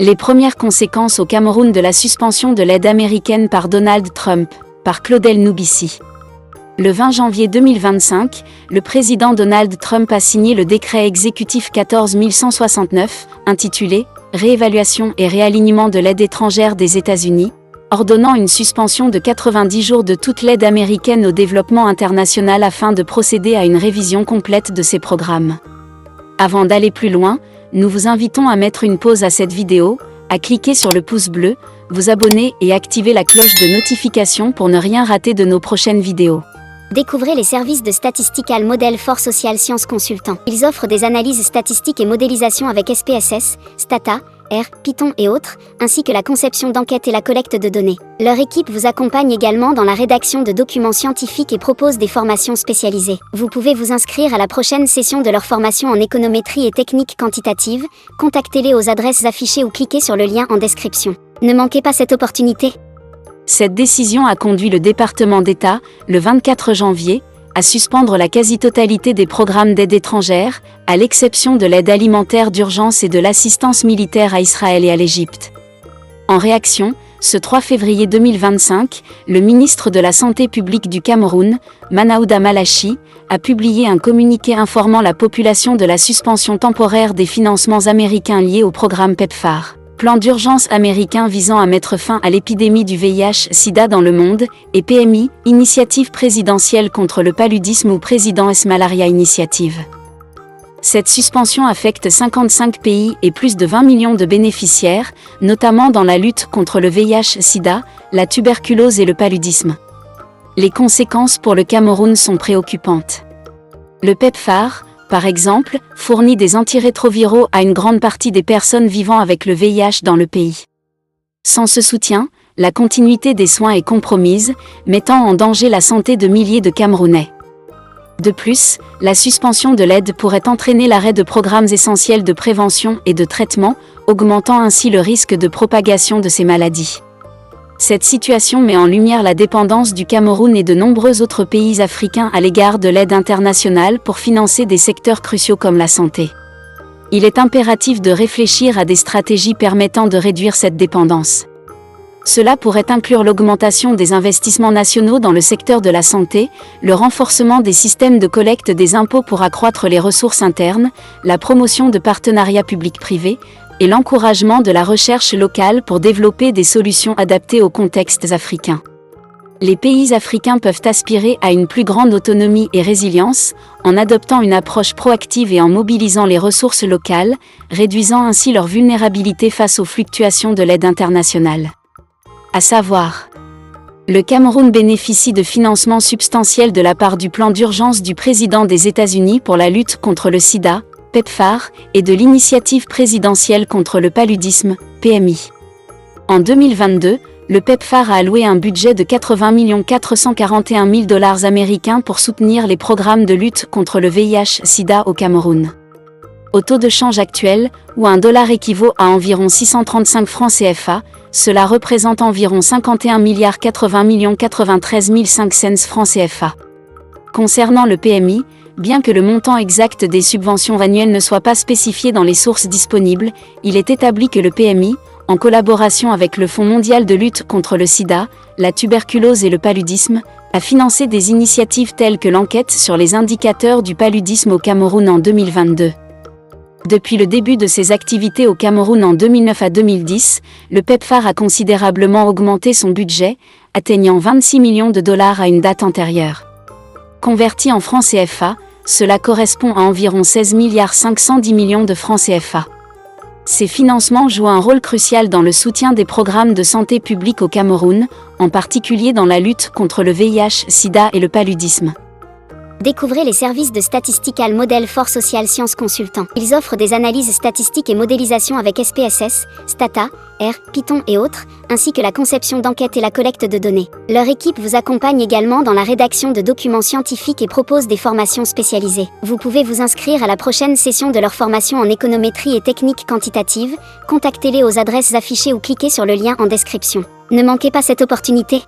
Les premières conséquences au Cameroun de la suspension de l'aide américaine par Donald Trump, par Claudel Noubissi. Le 20 janvier 2025, le président Donald Trump a signé le décret exécutif 14169, intitulé « Réévaluation et réalignement de l'aide étrangère des États-Unis », ordonnant une suspension de 90 jours de toute l'aide américaine au développement international afin de procéder à une révision complète de ces programmes. Avant d'aller plus loin, nous vous invitons à mettre une pause à cette vidéo, à cliquer sur le pouce bleu, vous abonner et activer la cloche de notification pour ne rien rater de nos prochaines vidéos. Découvrez les services de Statistical Model for Social Science Consultant. Ils offrent des analyses statistiques et modélisation avec SPSS, Stata, R, Python et autres, ainsi que la conception d'enquêtes et la collecte de données. Leur équipe vous accompagne également dans la rédaction de documents scientifiques et propose des formations spécialisées. Vous pouvez vous inscrire à la prochaine session de leur formation en économétrie et techniques quantitatives. Contactez-les aux adresses affichées ou cliquez sur le lien en description. Ne manquez pas cette opportunité. Cette décision a conduit le département d'État, le 24 janvier, à suspendre la quasi-totalité des programmes d'aide étrangère, à l'exception de l'aide alimentaire d'urgence et de l'assistance militaire à Israël et à l'Égypte. En réaction, ce 3 février 2025, le ministre de la Santé publique du Cameroun, Manaouda Malachi, a publié un communiqué informant la population de la suspension temporaire des financements américains liés au programme PEPFAR. Plan d'urgence américain visant à mettre fin à l'épidémie du VIH-Sida dans le monde, et PMI, Initiative présidentielle contre le paludisme ou Président's Malaria Initiative. Cette suspension affecte 55 pays et plus de 20 millions de bénéficiaires, notamment dans la lutte contre le VIH-Sida, la tuberculose et le paludisme. Les conséquences pour le Cameroun sont préoccupantes. Le PEPFAR, par exemple, fournit des antirétroviraux à une grande partie des personnes vivant avec le VIH dans le pays. Sans ce soutien, la continuité des soins est compromise, mettant en danger la santé de milliers de Camerounais. De plus, la suspension de l'aide pourrait entraîner l'arrêt de programmes essentiels de prévention et de traitement, augmentant ainsi le risque de propagation de ces maladies. Cette situation met en lumière la dépendance du Cameroun et de nombreux autres pays africains à l'égard de l'aide internationale pour financer des secteurs cruciaux comme la santé. Il est impératif de réfléchir à des stratégies permettant de réduire cette dépendance. Cela pourrait inclure l'augmentation des investissements nationaux dans le secteur de la santé, le renforcement des systèmes de collecte des impôts pour accroître les ressources internes, la promotion de partenariats publics-privés, et l'encouragement de la recherche locale pour développer des solutions adaptées aux contextes africains. Les pays africains peuvent aspirer à une plus grande autonomie et résilience, en adoptant une approche proactive et en mobilisant les ressources locales, réduisant ainsi leur vulnérabilité face aux fluctuations de l'aide internationale. À savoir, le Cameroun bénéficie de financements substantiels de la part du plan d'urgence du président des États-Unis pour la lutte contre le sida, PEPFAR, et de l'initiative présidentielle contre le paludisme, PMI. En 2022, le PEPFAR a alloué un budget de 80 441 000 $ américains pour soutenir les programmes de lutte contre le VIH-Sida au Cameroun. Au taux de change actuel, où un dollar équivaut à environ 635 francs CFA, cela représente environ 51 80 93 500 francs CFA. Concernant le PMI, bien que le montant exact des subventions annuelles ne soit pas spécifié dans les sources disponibles, il est établi que le PMI, en collaboration avec le Fonds mondial de lutte contre le sida, la tuberculose et le paludisme, a financé des initiatives telles que l'enquête sur les indicateurs du paludisme au Cameroun en 2022. Depuis le début de ses activités au Cameroun en 2009 à 2010, le PEPFAR a considérablement augmenté son budget, atteignant 26 millions de dollars à une date antérieure. Converti en francs CFA, cela correspond à environ 16 510 millions de francs CFA. Ces financements jouent un rôle crucial dans le soutien des programmes de santé publique au Cameroun, en particulier dans la lutte contre le VIH-Sida et le paludisme. Découvrez les services de Statistical Model for Social Science Consultant. Ils offrent des analyses statistiques et modélisation avec SPSS, Stata, R, Python et autres, ainsi que la conception d'enquêtes et la collecte de données. Leur équipe vous accompagne également dans la rédaction de documents scientifiques et propose des formations spécialisées. Vous pouvez vous inscrire à la prochaine session de leur formation en économétrie et techniques quantitatives. Contactez-les aux adresses affichées ou cliquez sur le lien en description. Ne manquez pas cette opportunité.